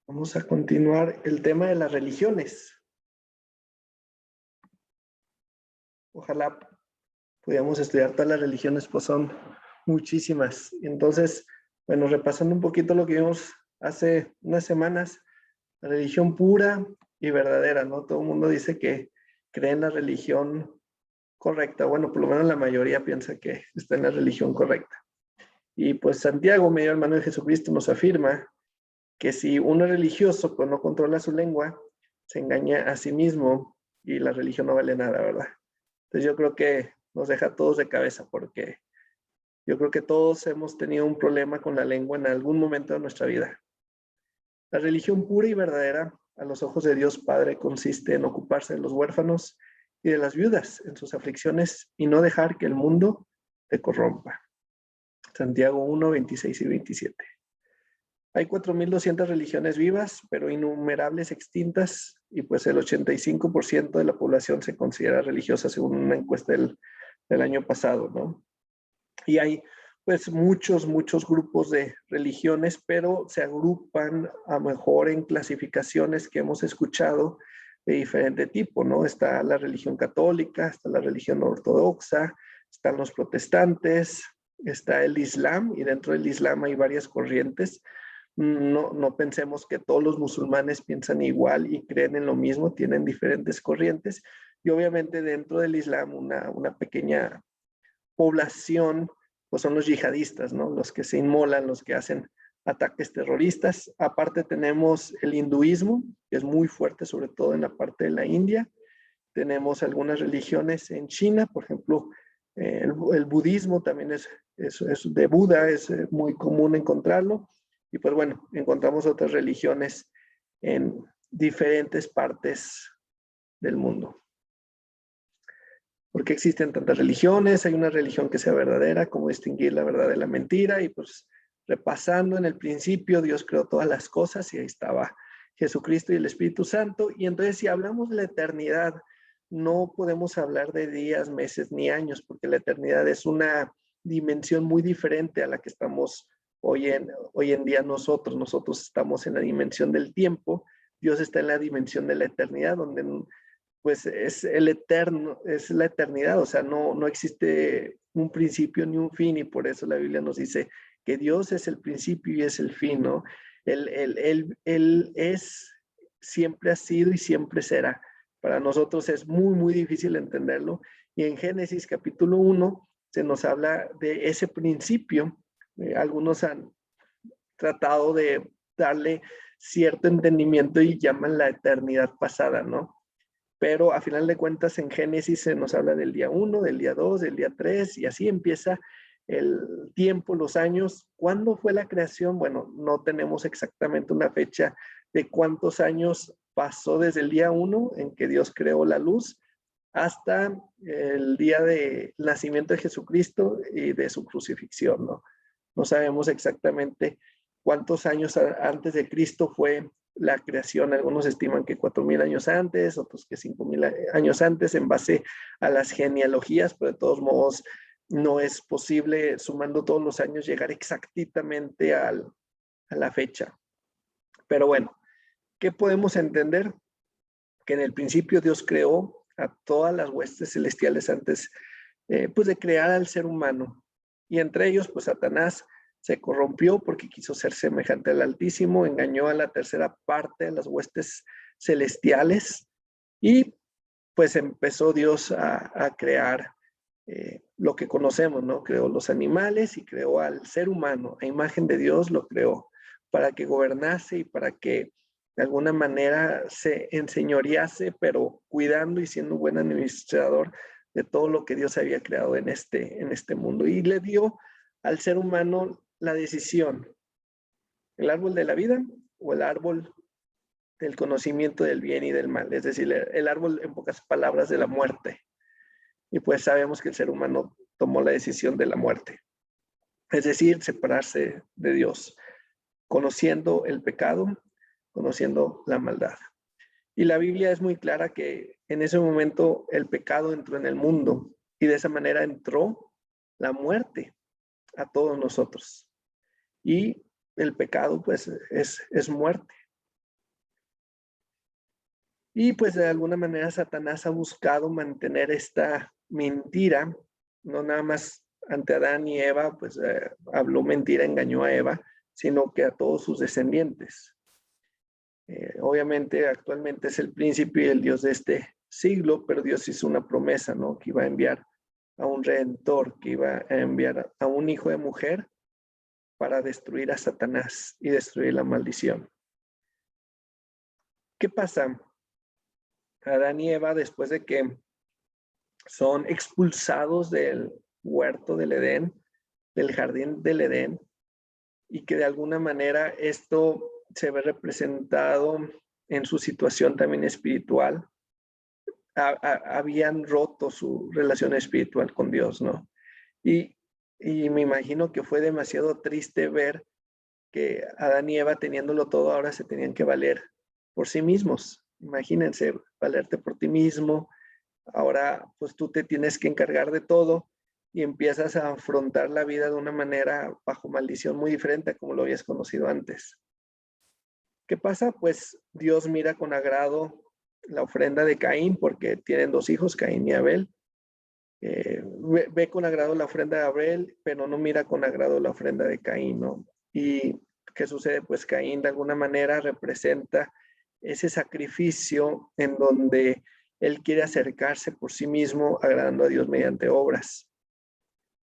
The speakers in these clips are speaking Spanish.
Vamos a continuar el tema de las religiones. Ojalá pudiéramos estudiar todas las religiones, pues son muchísimas. Entonces, bueno, repasando un poquito lo que vimos hace unas semanas, la religión pura y verdadera, ¿no? Todo el mundo dice que cree en la religión correcta. Bueno, por lo menos la mayoría piensa que está en la religión correcta. Y pues Santiago, medio hermano de Jesucristo, nos afirma que si uno es religioso, pues no controla su lengua, se engaña a sí mismo y la religión no vale nada, ¿verdad? Entonces yo creo que nos deja a todos de cabeza porque yo creo que todos hemos tenido un problema con la lengua en algún momento de nuestra vida. La religión pura y verdadera a los ojos de Dios Padre consiste en ocuparse de los huérfanos y de las viudas en sus aflicciones y no dejar que el mundo te corrompa. Santiago 1, 26 y 27. Hay 4.200 religiones vivas, pero innumerables extintas, y pues el 85% de la población se considera religiosa según una encuesta del año pasado, ¿no? Y hay pues muchos grupos de religiones, pero se agrupan a lo mejor en clasificaciones que hemos escuchado de diferente tipo, ¿no? Está la religión católica, está la religión ortodoxa, están los protestantes, está el Islam, y dentro del Islam hay varias corrientes. No pensemos que todos los musulmanes piensan igual y creen en lo mismo, tienen diferentes corrientes. Y obviamente dentro del Islam una pequeña población pues son los yihadistas, ¿no? Los que se inmolan, los que hacen ataques terroristas. Aparte tenemos el hinduismo, que es muy fuerte, sobre todo en la parte de la India. Tenemos algunas religiones en China, por ejemplo, el budismo también es de Buda, es muy común encontrarlo. Y pues bueno, encontramos otras religiones en diferentes partes del mundo. ¿Por qué existen tantas religiones? Hay una religión que sea verdadera, cómo distinguir la verdad de la mentira. Y pues repasando, en el principio Dios creó todas las cosas y ahí estaba Jesucristo y el Espíritu Santo. Y entonces si hablamos de la eternidad, no podemos hablar de días, meses ni años, porque la eternidad es una dimensión muy diferente a la que estamos hoy en día nosotros. Nosotros estamos en la dimensión del tiempo, Dios está en la dimensión de la eternidad, donde pues es el eterno, es la eternidad, o sea, no existe un principio ni un fin, y por eso la Biblia nos dice que Dios es el principio y es el fin, ¿no? Él es, siempre ha sido y siempre será. Para nosotros es muy difícil entenderlo, y en Génesis capítulo 1 se nos habla de ese principio. Algunos han tratado de darle cierto entendimiento y llaman la eternidad pasada, ¿no? Pero a final de cuentas en Génesis se nos habla del día 1, del día 2, del día 3, y así empieza el tiempo, los años. ¿Cuándo fue la creación? Bueno, no tenemos exactamente una fecha de cuántos años pasó desde el día 1 en que Dios creó la luz hasta el día del nacimiento de Jesucristo y de su crucifixión, ¿no? No sabemos exactamente cuántos años antes de Cristo fue la creación. Algunos estiman que 4.000 años antes, otros que 5.000 años antes, en base a las genealogías, pero de todos modos no es posible, sumando todos los años, llegar exactamente a la fecha. Pero bueno, ¿qué podemos entender? Que en el principio Dios creó a todas las huestes celestiales antes pues de crear al ser humano. Y entre ellos, pues Satanás se corrompió porque quiso ser semejante al Altísimo, engañó a la tercera parte de las huestes celestiales, y pues empezó Dios a crear lo que conocemos, ¿no? Creó los animales y creó al ser humano, a imagen de Dios lo creó, para que gobernase y para que de alguna manera se enseñorease, pero cuidando y siendo un buen administrador de todo lo que Dios había creado en este mundo. Y le dio al ser humano la decisión: el árbol de la vida o el árbol del conocimiento del bien y del mal, es decir, el árbol, en pocas palabras, de la muerte. Y pues sabemos que el ser humano tomó la decisión de la muerte, es decir, separarse de Dios, conociendo el pecado, conociendo la maldad. Y la Biblia es muy clara que en ese momento el pecado entró en el mundo, y de esa manera entró la muerte a todos nosotros. Y el pecado pues es muerte. Y pues de alguna manera Satanás ha buscado mantener esta mentira, no nada más ante Adán y Eva, pues habló mentira, engañó a Eva, sino que a todos sus descendientes. Obviamente actualmente es el príncipe y el Dios de este siglo, pero Dios hizo una promesa, ¿no? Que iba a enviar a un redentor, que iba a enviar a un hijo de mujer para destruir a Satanás y destruir la maldición. ¿Qué pasa? Adán y Eva, después de que son expulsados del huerto del Edén, del jardín del Edén, y que de alguna manera esto se ve representado en su situación también espiritual, habían roto su relación espiritual con Dios, ¿no? Y me imagino que fue demasiado triste ver que Adán y Eva, teniéndolo todo, ahora se tenían que valer por sí mismos. Imagínense, valerte por ti mismo. Ahora, pues tú te tienes que encargar de todo y empiezas a afrontar la vida de una manera bajo maldición muy diferente a como lo habías conocido antes. ¿Qué pasa? Pues Dios mira con agrado la ofrenda de Caín, porque tienen 2 hijos, Caín y Abel. Ve con agrado la ofrenda de Abel, pero no mira con agrado la ofrenda de Caín, ¿no? ¿Y qué sucede? Pues Caín de alguna manera representa ese sacrificio en donde él quiere acercarse por sí mismo, agradando a Dios mediante obras.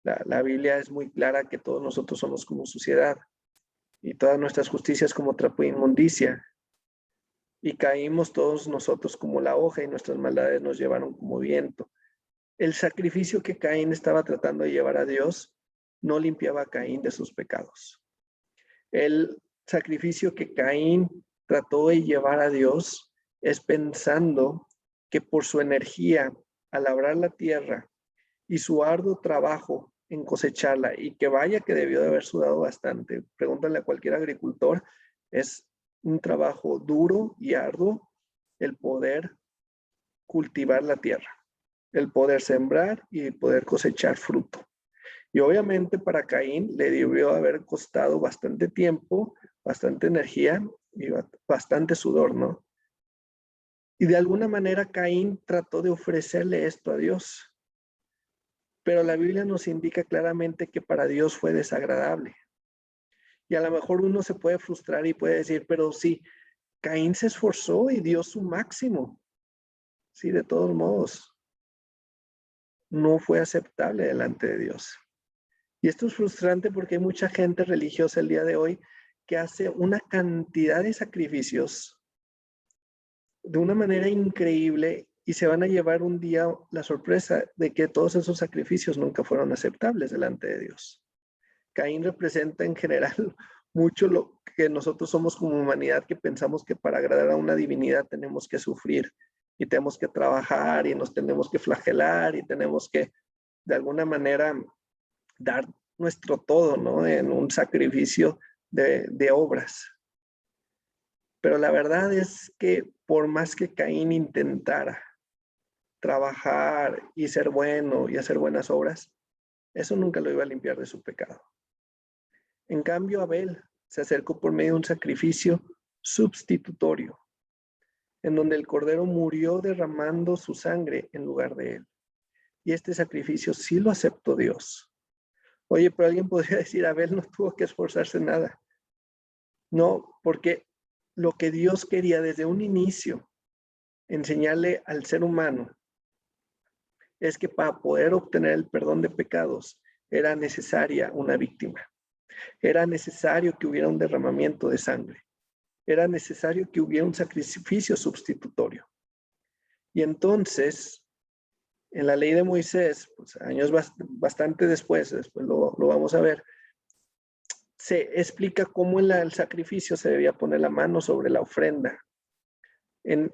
La Biblia es muy clara que todos nosotros somos como suciedad y todas nuestras justicias como trapo de inmundicia. Y caímos todos nosotros como la hoja y nuestras maldades nos llevaron como viento. El sacrificio que Caín estaba tratando de llevar a Dios no limpiaba a Caín de sus pecados. El sacrificio que Caín trató de llevar a Dios es pensando que por su energía al labrar la tierra y su arduo trabajo en cosecharla, y que vaya que debió de haber sudado bastante, pregúntale a cualquier agricultor, es un trabajo duro y arduo el poder cultivar la tierra, el poder sembrar y poder cosechar fruto. Y obviamente para Caín le debió haber costado bastante tiempo, bastante energía y bastante sudor, ¿no? Y de alguna manera Caín trató de ofrecerle esto a Dios. Pero la Biblia nos indica claramente que para Dios fue desagradable. Y a lo mejor uno se puede frustrar y puede decir, pero sí, Caín se esforzó y dio su máximo. Sí, de todos modos, no fue aceptable delante de Dios. Y esto es frustrante porque hay mucha gente religiosa el día de hoy que hace una cantidad de sacrificios de una manera increíble y se van a llevar un día la sorpresa de que todos esos sacrificios nunca fueron aceptables delante de Dios. Caín representa en general mucho lo que nosotros somos como humanidad, que pensamos que para agradar a una divinidad tenemos que sufrir y tenemos que trabajar y nos tenemos que flagelar y tenemos que de alguna manera dar nuestro todo, ¿no? En un sacrificio de obras. Pero la verdad es que por más que Caín intentara trabajar y ser bueno y hacer buenas obras, eso nunca lo iba a limpiar de su pecado. En cambio, Abel se acercó por medio de un sacrificio sustitutorio, en donde el cordero murió derramando su sangre en lugar de él. Y este sacrificio sí lo aceptó Dios. Oye, pero alguien podría decir, Abel no tuvo que esforzarse nada. No, porque lo que Dios quería desde un inicio enseñarle al ser humano es que para poder obtener el perdón de pecados era necesaria una víctima. Era necesario que hubiera un derramamiento de sangre. Era necesario que hubiera un sacrificio sustitutorio. Y entonces, en la ley de Moisés, pues años bastante después lo vamos a ver, se explica cómo en el sacrificio se debía poner la mano sobre la ofrenda en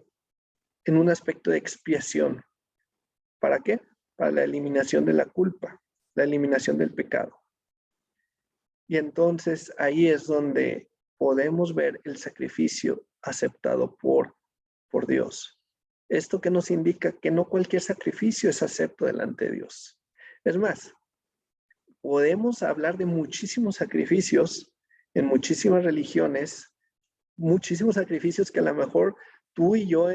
un aspecto de expiación. ¿Para qué? Para la eliminación de la culpa, la eliminación del pecado. Y entonces ahí es donde podemos ver el sacrificio aceptado por Dios. Esto que nos indica que no cualquier sacrificio es acepto delante de Dios. Es más, podemos hablar de muchísimos sacrificios en muchísimas religiones, muchísimos sacrificios que a lo mejor tú y yo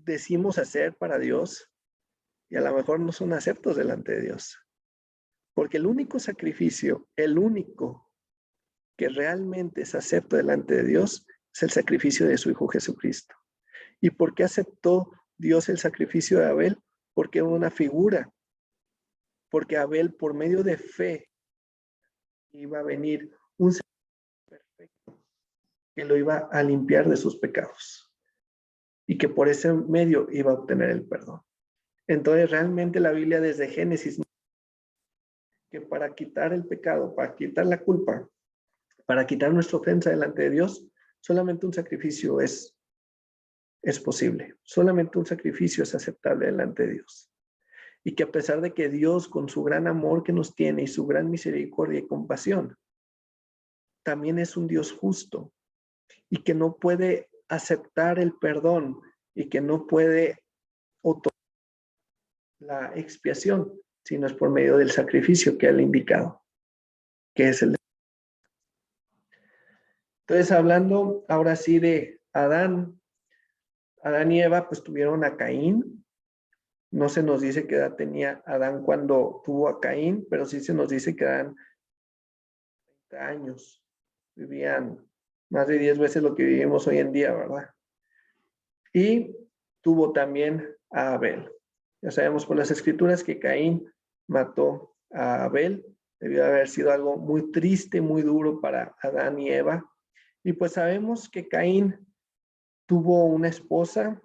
decimos hacer para Dios y a lo mejor no son aceptos delante de Dios. Porque el único sacrificio, el único que realmente es acepto delante de Dios es el sacrificio de su Hijo Jesucristo. ¿Y por qué aceptó Dios el sacrificio de Abel? Porque era una figura. Porque Abel, por medio de fe, iba a venir un sacrificio perfecto que lo iba a limpiar de sus pecados y que por ese medio iba a obtener el perdón. Entonces, realmente la Biblia desde Génesis, que para quitar el pecado, para quitar la culpa, para quitar nuestra ofensa delante de Dios, solamente un sacrificio es posible. Solamente un sacrificio es aceptable delante de Dios. Y que a pesar de que Dios, con su gran amor que nos tiene y su gran misericordia y compasión, también es un Dios justo y que no puede aceptar el perdón y que no puede otorgar la expiación, sino es por medio del sacrificio que él ha indicado, que es el de... Entonces, hablando ahora sí de Adán y Eva, pues tuvieron a Caín. No se nos dice qué edad tenía Adán cuando tuvo a Caín, pero sí se nos dice que eran 30 años. Vivían más de 10 veces lo que vivimos hoy en día, ¿verdad? Y tuvo también a Abel. Ya sabemos por las escrituras que Caín mató a Abel. Debió haber sido algo muy triste, muy duro para Adán y Eva. Y pues sabemos que Caín tuvo una esposa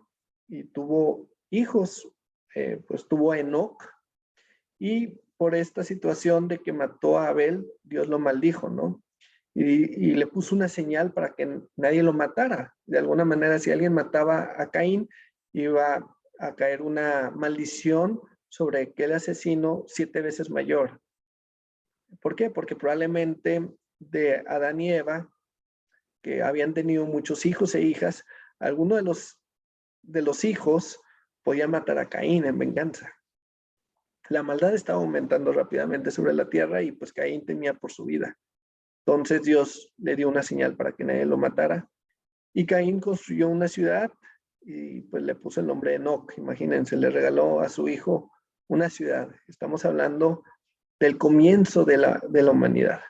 y tuvo hijos, pues tuvo a Enoc. Y por esta situación de que mató a Abel, Dios lo maldijo, ¿no? Y le puso una señal para que nadie lo matara. De alguna manera, si alguien mataba a Caín, iba a caer una maldición sobre aquel asesino 7 veces mayor. ¿Por qué? Porque probablemente de Adán y Eva, que habían tenido muchos hijos e hijas, alguno de los hijos podía matar a Caín en venganza. La maldad estaba aumentando rápidamente sobre la tierra y pues Caín temía por su vida. Entonces Dios le dio una señal para que nadie lo matara. Y Caín construyó una ciudad y pues le puso el nombre de Enoc. Imagínense, le regaló a su hijo una ciudad. Estamos hablando del comienzo de la humanidad.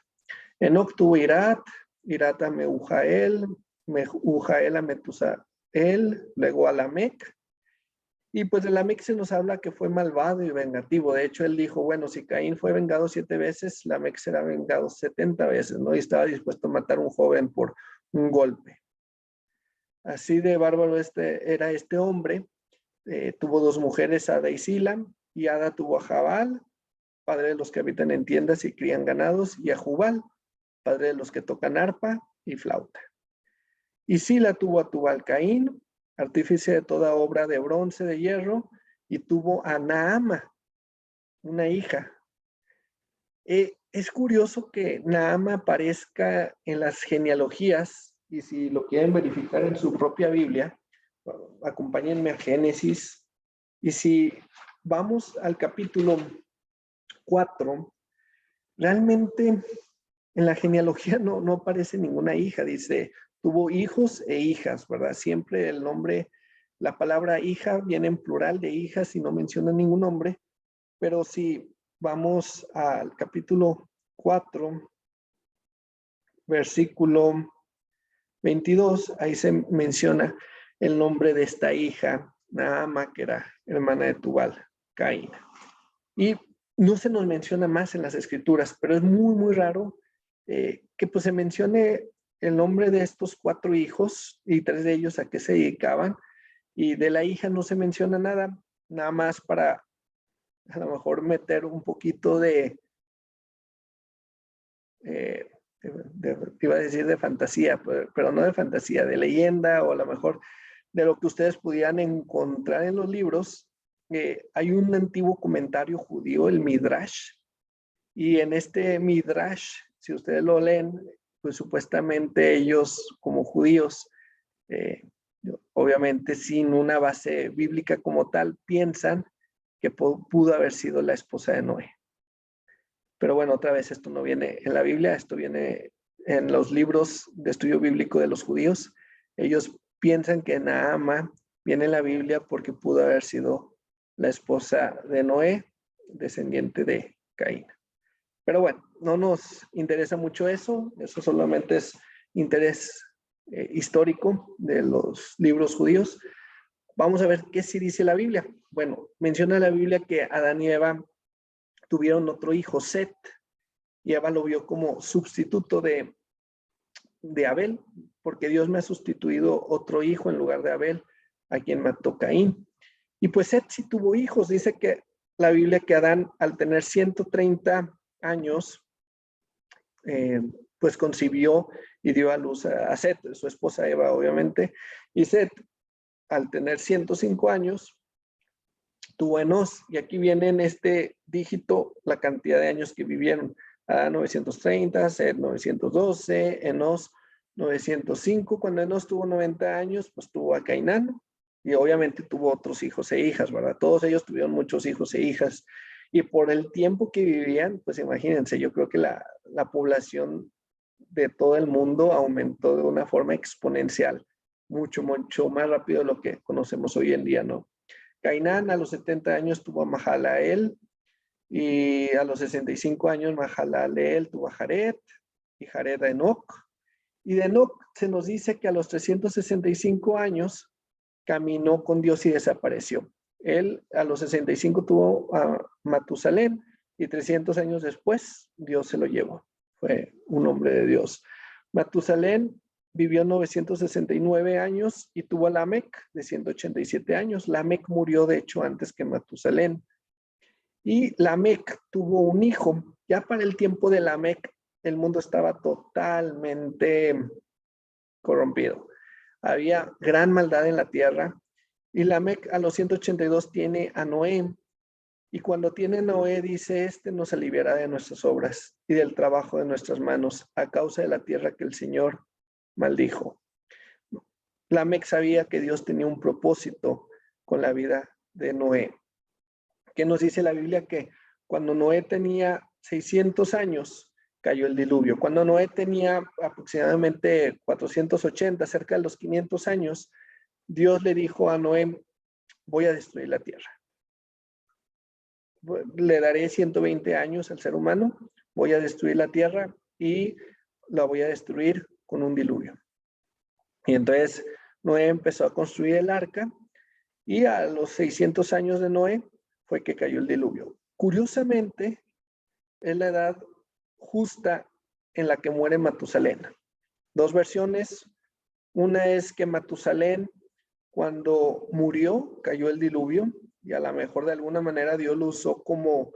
Enoc tuvo Irat, Irat a Mehujael, Mehujael a Metusael, luego a Lamec. Y pues de Lamec se nos habla que fue malvado y vengativo. De hecho, él dijo, bueno, si Caín fue vengado 7 veces, Lamec será vengado 70 veces, ¿no? Y estaba dispuesto a matar a un joven por un golpe. Así de bárbaro era este hombre. Tuvo 2 mujeres, Ada y Sila, y Ada tuvo a Jabal, padre de los que habitan en tiendas y crían ganados, y a Jubal, padre de los que tocan arpa y flauta. Y Sila tuvo a Tubal-Caín, artífice de toda obra de bronce, de hierro, y tuvo a Naama, una hija. Es curioso que Naama aparezca en las genealogías, y si lo quieren verificar en su propia Biblia, acompáñenme a Génesis, y si vamos al capítulo 4, realmente en la genealogía no aparece ninguna hija, dice, tuvo hijos e hijas, ¿verdad? Siempre el nombre, la palabra hija viene en plural de hijas y no menciona ningún nombre, pero si vamos al capítulo 4, versículo 22, ahí se menciona el nombre de esta hija, Naama, que era hermana de Tubal, Caín. Y no se nos menciona más en las escrituras, pero es muy, muy raro que pues se mencione el nombre de estos 4 hijos y 3 de ellos a qué se dedicaban, y de la hija no se menciona nada, nada más para a lo mejor meter un poquito iba a decir de fantasía, pero no de fantasía, de leyenda, o a lo mejor de lo que ustedes pudieran encontrar en los libros. Hay un antiguo comentario judío, el Midrash, y en este Midrash, si ustedes lo leen, pues supuestamente ellos como judíos, obviamente sin una base bíblica como tal, piensan que pudo haber sido la esposa de Noé. Pero bueno, otra vez esto no viene en la Biblia, esto viene en los libros de estudio bíblico de los judíos. Ellos piensan que Naama viene en la Biblia porque pudo haber sido la esposa de Noé, descendiente de Caín. Pero bueno, no nos interesa mucho eso solamente es interés histórico de los libros judíos. Vamos a ver qué sí dice la Biblia. Bueno, menciona la Biblia que Adán y Eva tuvieron otro hijo, Set, y Eva lo vio como sustituto de Abel, porque Dios me ha sustituido otro hijo en lugar de Abel, a quien mató Caín. Y pues Set sí tuvo hijos. Dice que la Biblia que Adán, al tener 130 años, pues concibió y dio a luz a Set, su esposa Eva, obviamente. Y Set, al tener 105 años, tuvo Enos. Y aquí viene en este dígito la cantidad de años que vivieron. Adán 930, Set 912, Enos 905. Cuando Enos tuvo 90 años, pues tuvo a Cainán. Y obviamente tuvo otros hijos e hijas, ¿verdad? Todos ellos tuvieron muchos hijos e hijas. Y por el tiempo que vivían, pues imagínense, yo creo que la población de todo el mundo aumentó de una forma exponencial, mucho, mucho más rápido de lo que conocemos hoy en día, ¿no? Cainán a los 70 años tuvo a Mahalaleel, y a los 65 años Mahalaleel tuvo a Jared, y Jared a Enoc. Y de Enoc se nos dice que a los 365 años caminó con Dios y desapareció. Él a los 65 tuvo a Matusalén, y 300 años después Dios se lo llevó. Fue un hombre de Dios. Matusalén vivió 969 años y tuvo a Lamec de 187 años. Lamec murió, de hecho, antes que Matusalén. Y Lamec tuvo un hijo. Ya para el tiempo de Lamec, el mundo estaba totalmente corrompido. Había gran maldad en la tierra. Y Lamec a los 182 tiene a Noé. Y cuando tiene Noé, dice, este nos aliviará de nuestras obras y del trabajo de nuestras manos a causa de la tierra que el Señor maldijo. Lamec sabía que Dios tenía un propósito con la vida de Noé. ¿Qué nos dice la Biblia? Que cuando Noé tenía 600 años, cayó el diluvio. Cuando Noé tenía aproximadamente 480, cerca de los 500 años, Dios le dijo a Noé, voy a destruir la tierra. Le daré 120 años al ser humano, voy a destruir la tierra y la voy a destruir con un diluvio. Y entonces Noé empezó a construir el arca y a los 600 años de Noé fue que cayó el diluvio. Curiosamente, es la edad justa en la que muere Matusalén. Dos versiones. Una es que Matusalén, cuando murió, cayó el diluvio, y a lo mejor de alguna manera Dios lo usó como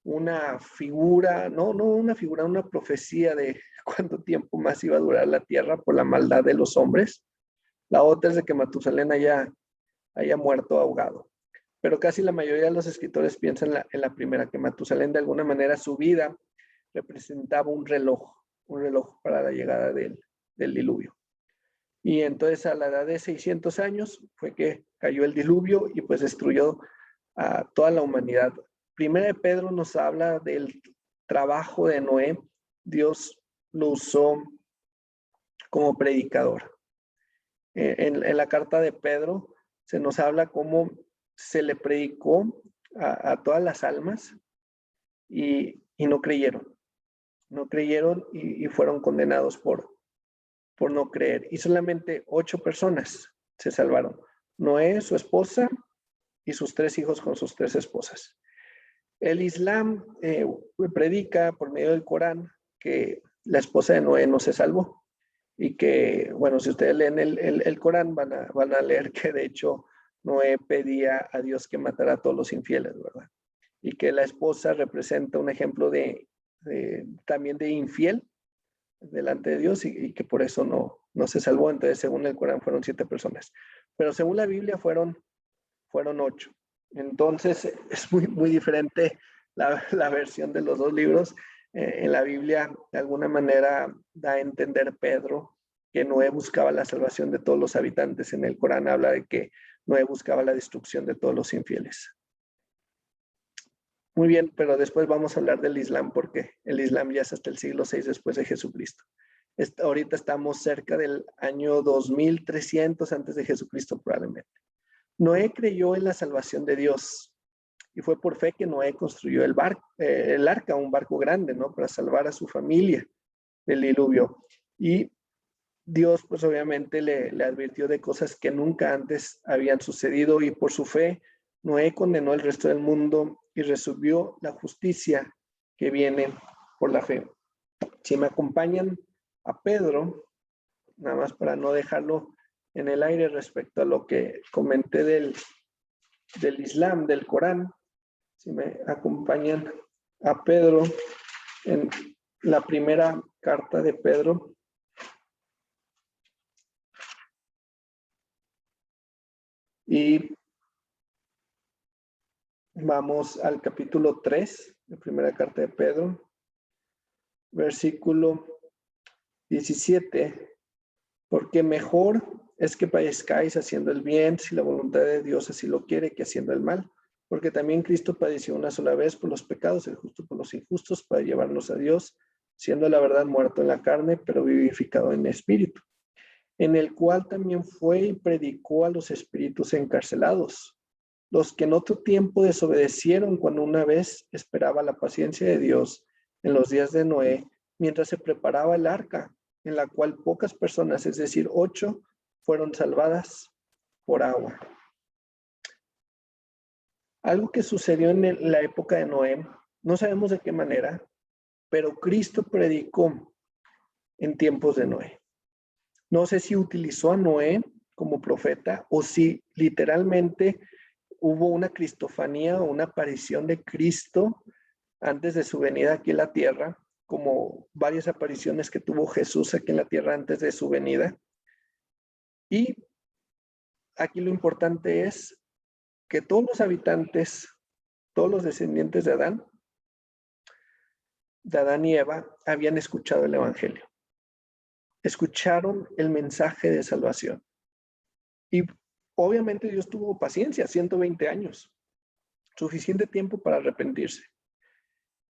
una figura, no una figura, una profecía de cuánto tiempo más iba a durar la tierra por la maldad de los hombres. La otra es de que Matusalén haya muerto ahogado. Pero casi la mayoría de los escritores piensan en la primera, que Matusalén de alguna manera su vida representaba un reloj para la llegada del diluvio. Y entonces a la edad de 600 años fue que cayó el diluvio y pues destruyó a toda la humanidad. Primera de Pedro nos habla del trabajo de Noé. Dios lo usó como predicador. En la carta de Pedro se nos habla cómo se le predicó a todas las almas y no creyeron. No creyeron y fueron condenados por no creer. Y solamente 8 personas se salvaron. Noé, su esposa y sus 3 hijos con sus 3 esposas. El Islam predica por medio del Corán que la esposa de Noé no se salvó. Y que, bueno, si ustedes leen el Corán van a leer que de hecho Noé pedía a Dios que matara a todos los infieles, ¿verdad? Y que la esposa representa un ejemplo también de infiel delante de Dios y que por eso no se salvó. Entonces, según el Corán, fueron 7 personas. Pero según la Biblia fueron 8. Entonces, es muy, muy diferente la versión de los 2 libros. En la Biblia, de alguna manera, da a entender Pedro que Noé buscaba la salvación de todos los habitantes. En el Corán habla de que Noé buscaba la destrucción de todos los infieles. Muy bien, pero después vamos a hablar del Islam, porque el Islam ya es hasta el siglo VI después de Jesucristo. Ahorita estamos cerca del año 2300 antes de Jesucristo probablemente. Noé creyó en la salvación de Dios y fue por fe que Noé construyó el arca, un barco grande, ¿no? Para salvar a su familia del diluvio. Y Dios, pues obviamente le advirtió de cosas que nunca antes habían sucedido y por su fe, Noé condenó al resto del mundo y recibió la justicia que viene por la fe. Si me acompañan a Pedro, nada más para no dejarlo en el aire respecto a lo que comenté del Islam, del Corán, si me acompañan a Pedro en la primera carta de Pedro. Y vamos al capítulo 3, la primera carta de Pedro, versículo 17. Porque mejor es que padezcáis haciendo el bien, si la voluntad de Dios así lo quiere, que haciendo el mal. Porque también Cristo padeció una sola vez por los pecados, el justo por los injustos, para llevarnos a Dios, siendo la verdad muerto en la carne, pero vivificado en espíritu, en el cual también fue y predicó a los espíritus encarcelados, los que en otro tiempo desobedecieron cuando una vez esperaba la paciencia de Dios en los días de Noé, mientras se preparaba el arca, en la cual pocas personas, es decir, 8, fueron salvadas por agua. Algo que sucedió en la época de Noé, no sabemos de qué manera, pero Cristo predicó en tiempos de Noé. No sé si utilizó a Noé como profeta o si literalmente hubo una cristofanía o una aparición de Cristo antes de su venida aquí en la tierra, como varias apariciones que tuvo Jesús aquí en la tierra antes de su venida. Y aquí lo importante es que todos los habitantes, todos los descendientes de Adán y Eva, habían escuchado el Evangelio. Escucharon el mensaje de salvación. Y obviamente Dios tuvo paciencia, 120 años, suficiente tiempo para arrepentirse.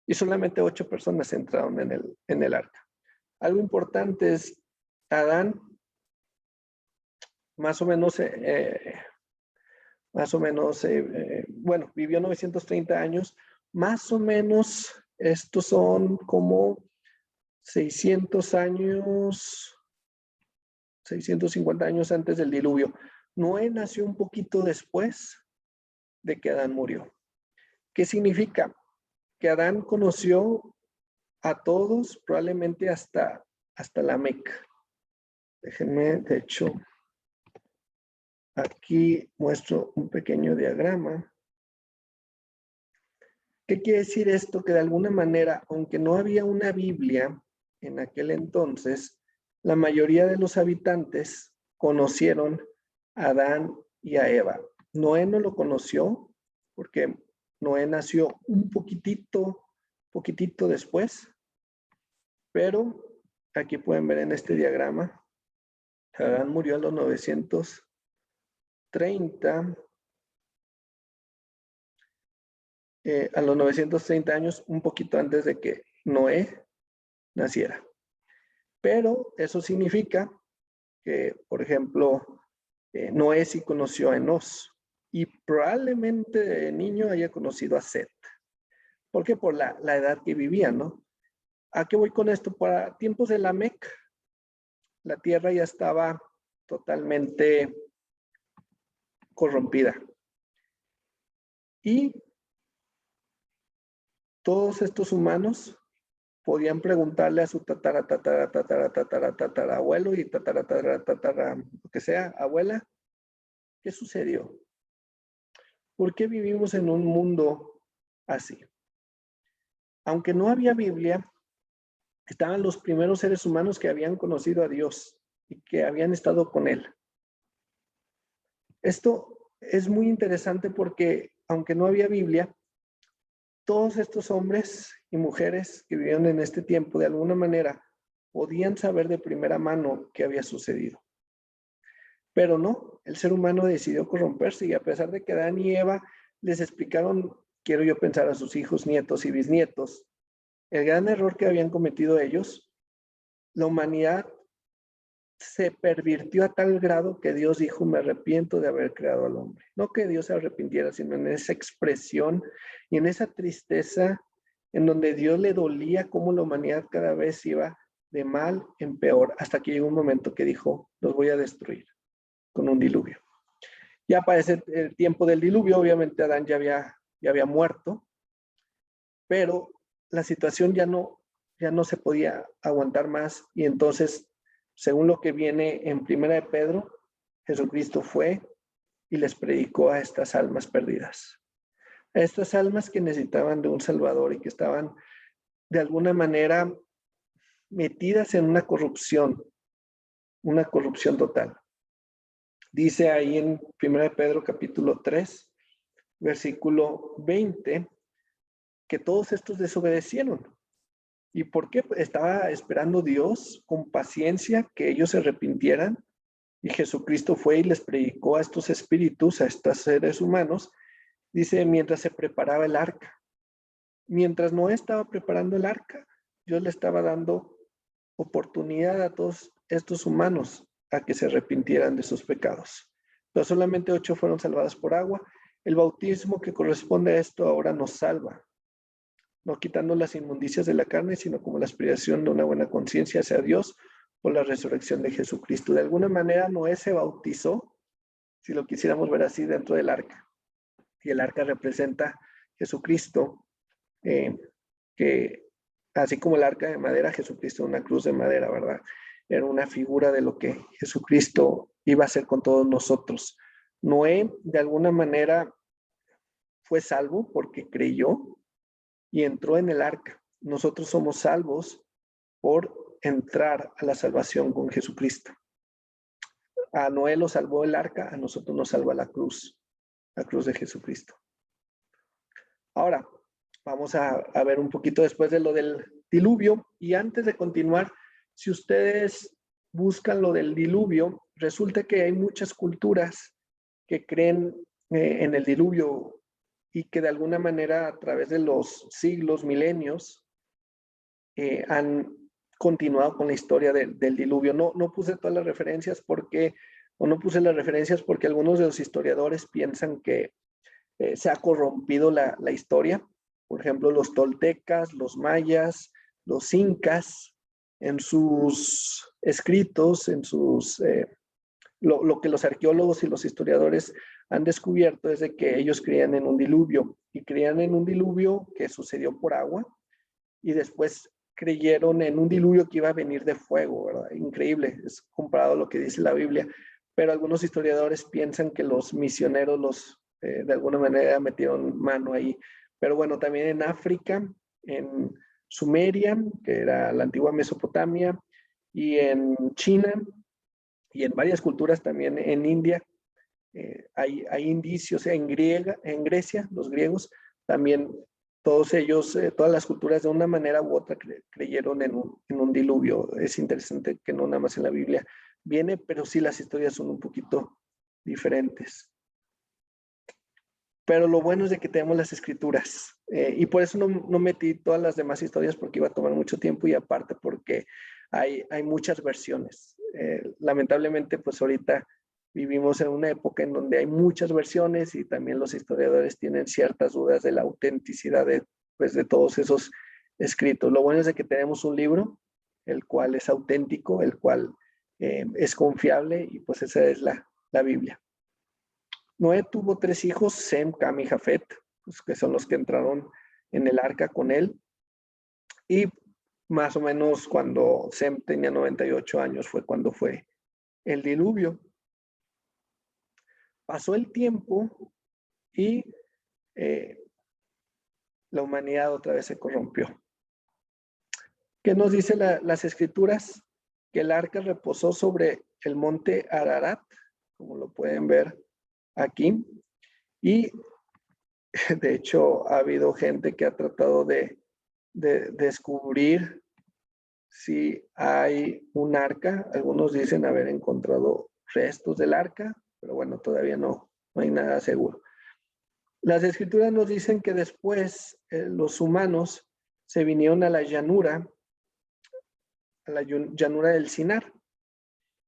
Y solamente 8 personas entraron en el arca. Algo importante es, Adán más o menos, bueno, vivió 930 años, más o menos estos son como 600 años, 650 años antes del diluvio. Noé nació un poquito después de que Adán murió. ¿Qué significa? Que Adán conoció a todos, probablemente hasta la Meca. Déjenme, de hecho, aquí muestro un pequeño diagrama. ¿Qué quiere decir esto? Que de alguna manera, aunque no había una Biblia en aquel entonces, la mayoría de los habitantes conocieron a Adán y a Eva. Noé no lo conoció porque Noé nació un poquitito después, pero aquí pueden ver en este diagrama, Adán murió a los 930, a los 930 años, un poquito antes de que Noé naciera. Pero eso significa que, por ejemplo, Noé sí conoció a Enos y probablemente de niño haya conocido a Set. ¿Por qué? Por la edad que vivía, ¿no? ¿A qué voy con esto? Para tiempos de Lamec, la tierra ya estaba totalmente corrompida. Y todos estos humanos podían preguntarle a su tatarabuelo y lo que sea, abuela, ¿qué sucedió? ¿Por qué vivimos en un mundo así? Aunque no había Biblia, estaban los primeros seres humanos que habían conocido a Dios y que habían estado con Él. Esto es muy interesante porque, aunque no había Biblia, todos estos hombres y mujeres que vivían en este tiempo, de alguna manera, podían saber de primera mano qué había sucedido. Pero no, el ser humano decidió corromperse y a pesar de que Adán y Eva les explicaron, quiero yo pensar, a sus hijos, nietos y bisnietos, el gran error que habían cometido ellos, la humanidad se pervirtió a tal grado que Dios dijo, me arrepiento de haber creado al hombre. No que Dios se arrepintiera, sino en esa expresión y en esa tristeza en donde Dios le dolía cómo la humanidad cada vez iba de mal en peor, hasta que llegó un momento que dijo, los voy a destruir con un diluvio. Ya para ese tiempo del diluvio, obviamente Adán ya había muerto, pero la situación ya no se podía aguantar más, y entonces, según lo que viene en Primera de Pedro, Jesucristo fue y les predicó a estas almas perdidas, a estas almas que necesitaban de un Salvador y que estaban de alguna manera metidas en una corrupción total. Dice ahí en 1 Pedro capítulo 3, versículo 20, que todos estos desobedecieron. ¿Y por qué? Estaba esperando Dios con paciencia que ellos se arrepintieran, y Jesucristo fue y les predicó a estos espíritus, a estos seres humanos, dice, mientras se preparaba el arca. Mientras Noé estaba preparando el arca, Dios le estaba dando oportunidad a todos estos humanos a que se arrepintieran de sus pecados. Pero solamente 8 fueron salvados por agua. El bautismo que corresponde a esto ahora nos salva, no quitando las inmundicias de la carne, sino como la aspiración de una buena conciencia hacia Dios por la resurrección de Jesucristo. De alguna manera Noé se bautizó, si lo quisiéramos ver así, dentro del arca. Y el arca representa a Jesucristo, que así como el arca de madera, Jesucristo una cruz de madera, ¿verdad? Era una figura de lo que Jesucristo iba a hacer con todos nosotros. Noé, de alguna manera, fue salvo porque creyó y entró en el arca. Nosotros somos salvos por entrar a la salvación con Jesucristo. A Noé lo salvó el arca, a nosotros nos salva la cruz de Jesucristo. Ahora, vamos a ver un poquito después de lo del diluvio, y antes de continuar, si ustedes buscan lo del diluvio, resulta que hay muchas culturas que creen en el diluvio y que de alguna manera a través de los siglos, milenios, han continuado con la historia del diluvio. No puse todas las referencias porque algunos de los historiadores piensan que se ha corrompido la historia. Por ejemplo, los toltecas, los mayas, los incas, en sus escritos, lo que los arqueólogos y los historiadores han descubierto es de que ellos creían en un diluvio, y creían en un diluvio que sucedió por agua, y después creyeron en un diluvio que iba a venir de fuego, ¿verdad? Increíble, es comparado a lo que dice la Biblia, pero algunos historiadores piensan que los misioneros de alguna manera metieron mano ahí. Pero bueno, también en África, en Sumeria, que era la antigua Mesopotamia, y en China, y en varias culturas también en India, hay indicios. En Grecia, los griegos, también todos ellos, todas las culturas de una manera u otra creyeron en un diluvio. Es interesante que no nada más en la Biblia viene, pero sí las historias son un poquito diferentes. Pero lo bueno es de que tenemos las escrituras, y por eso no metí todas las demás historias, porque iba a tomar mucho tiempo, y aparte porque hay muchas versiones. Lamentablemente, pues ahorita vivimos en una época en donde hay muchas versiones, y también los historiadores tienen ciertas dudas de la autenticidad de todos esos escritos. Lo bueno es de que tenemos un libro, el cual es auténtico, el cual es confiable, y pues esa es la Biblia. Noé tuvo 3 hijos, Sem, Cam y Jafet, pues, que son los que entraron en el arca con él. Y más o menos cuando Sem tenía 98 años fue cuando fue el diluvio. Pasó el tiempo y la humanidad otra vez se corrompió. ¿Qué nos dice las escrituras? Que el arca reposó sobre el monte Ararat, como lo pueden ver aquí, y de hecho ha habido gente que ha tratado de descubrir si hay un arca. Algunos dicen haber encontrado restos del arca, pero bueno, todavía no hay nada seguro. Las escrituras nos dicen que después los humanos se vinieron a la llanura del Sinar,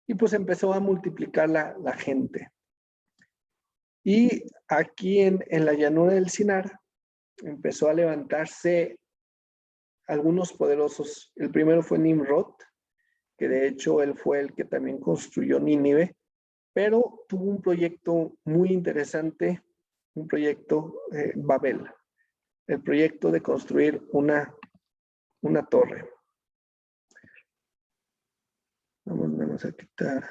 y pues empezó a multiplicar la gente. Y aquí en la llanura del Sinar empezó a levantarse algunos poderosos. El primero fue Nimrod, que de hecho él fue el que también construyó Nínive, pero tuvo un proyecto muy interesante, un proyecto Babel, el proyecto de construir una torre. Vamos a quitar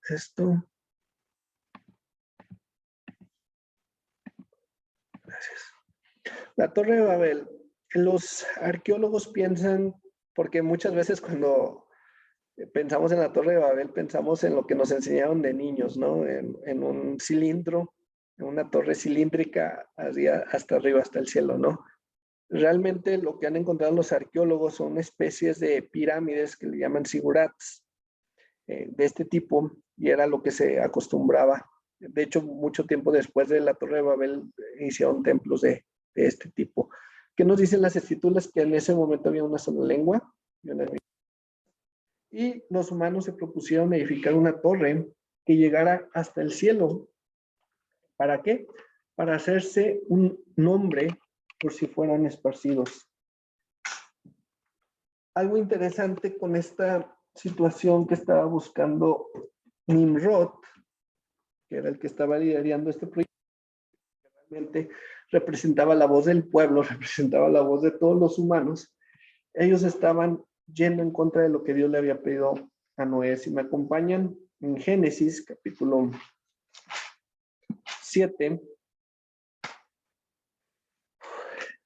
esto. Gracias. La Torre de Babel. Los arqueólogos piensan, porque muchas veces cuando pensamos en la Torre de Babel, pensamos en lo que nos enseñaron de niños, ¿no? En un cilindro, en una torre cilíndrica hasta arriba, hasta el cielo, ¿no? Realmente lo que han encontrado los arqueólogos son especies de pirámides que le llaman zigurats, de este tipo, y era lo que se acostumbraba. De hecho, mucho tiempo después de la Torre de Babel hicieron templos de este tipo. ¿Qué nos dicen las escrituras? Que en ese momento había una sola lengua y los humanos se propusieron edificar una torre que llegara hasta el cielo. ¿Para qué? Para hacerse un nombre por si fueran esparcidos. Algo interesante con esta situación que estaba buscando Nimrod, que era el que estaba liderando este proyecto, que realmente representaba la voz del pueblo, representaba la voz de todos los humanos. Ellos estaban yendo en contra de lo que Dios le había pedido a Noé. Si me acompañan en Génesis, capítulo 7,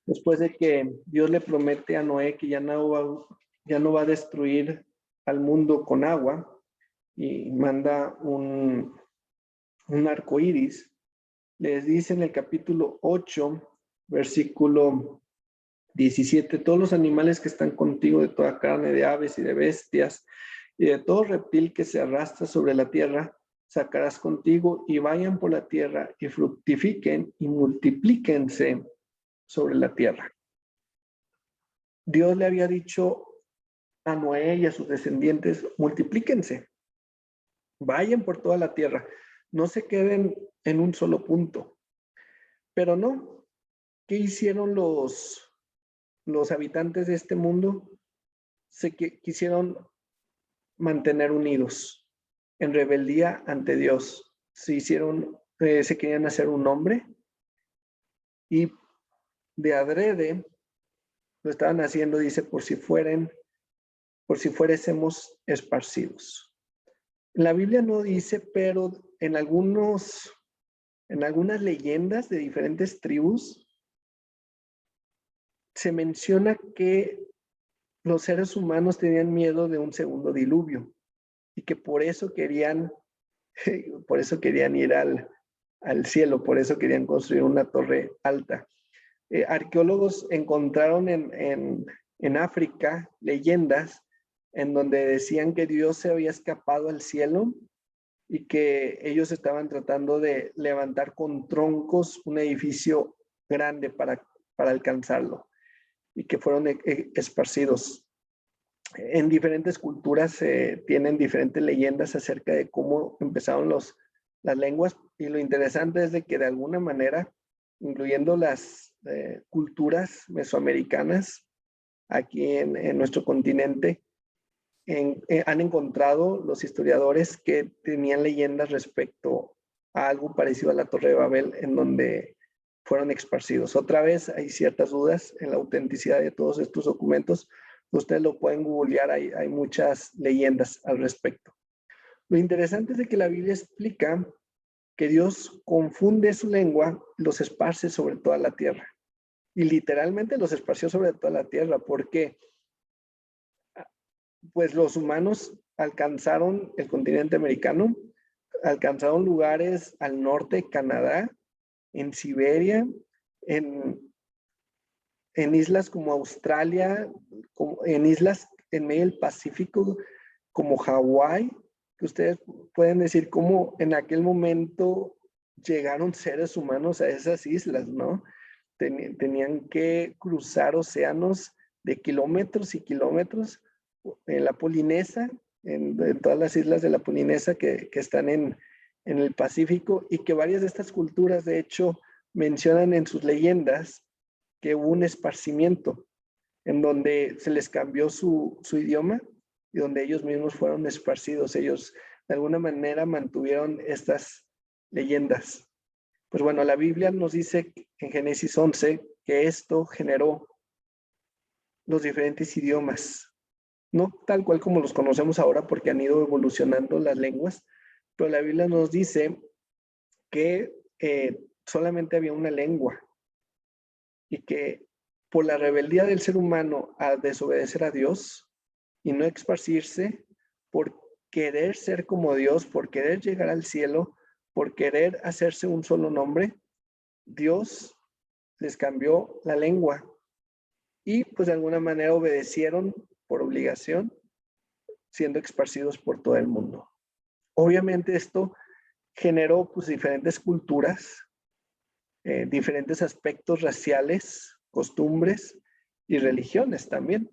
después de que Dios le promete a Noé que ya no va a destruir al mundo con agua, y manda un arco iris, les dice en el capítulo 8, versículo 17, todos los animales que están contigo, de toda carne, de aves y de bestias, y de todo reptil que se arrastra sobre la tierra, sacarás contigo, y vayan por la tierra, y fructifiquen, y multiplíquense sobre la tierra. Dios le había dicho a Noé y a sus descendientes, multiplíquense, vayan por toda la tierra, no se queden en un solo punto. Pero no, ¿qué hicieron los habitantes de este mundo? Quisieron mantener unidos en rebeldía ante Dios. Se querían hacer un nombre, y de adrede lo estaban haciendo, dice, por si fuésemos esparcidos. La Biblia no dice, pero en algunas leyendas de diferentes tribus se menciona que los seres humanos tenían miedo de un segundo diluvio y que por eso querían ir al cielo, por eso querían construir una torre alta. Arqueólogos encontraron en África leyendas en donde decían que Dios se había escapado al cielo y que ellos estaban tratando de levantar con troncos un edificio grande para alcanzarlo, y que fueron esparcidos. En diferentes culturas tienen diferentes leyendas acerca de cómo empezaron las lenguas, y lo interesante es de que de alguna manera, incluyendo las culturas mesoamericanas aquí en nuestro continente, han encontrado los historiadores que tenían leyendas respecto a algo parecido a la Torre de Babel, en donde fueron esparcidos. Otra vez hay ciertas dudas en la autenticidad de todos estos documentos. Ustedes lo pueden googlear, hay muchas leyendas al respecto. Lo interesante es de que la Biblia explica que Dios confunde su lengua, los esparce sobre toda la tierra. Y literalmente los esparció sobre toda la tierra, porque pues los humanos alcanzaron el continente americano, alcanzaron lugares al norte de Canadá, en Siberia, en islas como Australia, en islas en medio del Pacífico como Hawái, que ustedes pueden decir cómo en aquel momento llegaron seres humanos a esas islas, ¿no? Tenían que cruzar océanos de kilómetros y kilómetros en la Polinesia, en todas las islas de la Polinesia que están en el Pacífico, y que varias de estas culturas, de hecho, mencionan en sus leyendas que hubo un esparcimiento en donde se les cambió su idioma y donde ellos mismos fueron esparcidos. Ellos de alguna manera mantuvieron estas leyendas. Pues bueno, la Biblia nos dice en Génesis 11 que esto generó los diferentes idiomas. No tal cual como los conocemos ahora porque han ido evolucionando las lenguas, pero la Biblia nos dice que solamente había una lengua y que por la rebeldía del ser humano a desobedecer a Dios y no esparcirse, por querer ser como Dios, por querer llegar al cielo, por querer hacerse un solo nombre, Dios les cambió la lengua y pues de alguna manera obedecieron por obligación, siendo esparcidos por todo el mundo. Obviamente esto generó pues diferentes culturas, diferentes aspectos raciales, costumbres y religiones también.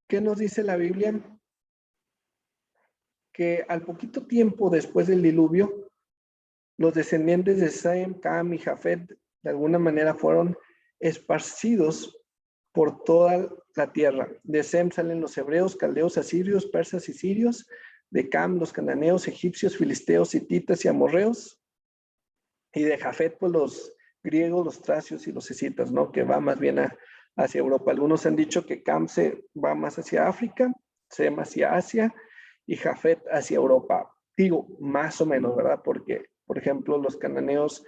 ¿Qué nos dice la Biblia? Que al poquito tiempo después del diluvio, los descendientes de Sem, Cam y Jafet de alguna manera fueron esparcidos por toda la tierra. De Sem salen los hebreos, caldeos, asirios, persas y sirios. De Cam, los cananeos, egipcios, filisteos, hititas y amorreos. Y de Jafet, pues los griegos, los tracios y los escitas, ¿no? Que va más bien hacia Europa. Algunos han dicho que Cam se va más hacia África, Sem hacia Asia y Jafet hacia Europa. Digo, más o menos, ¿verdad? Porque, por ejemplo, los cananeos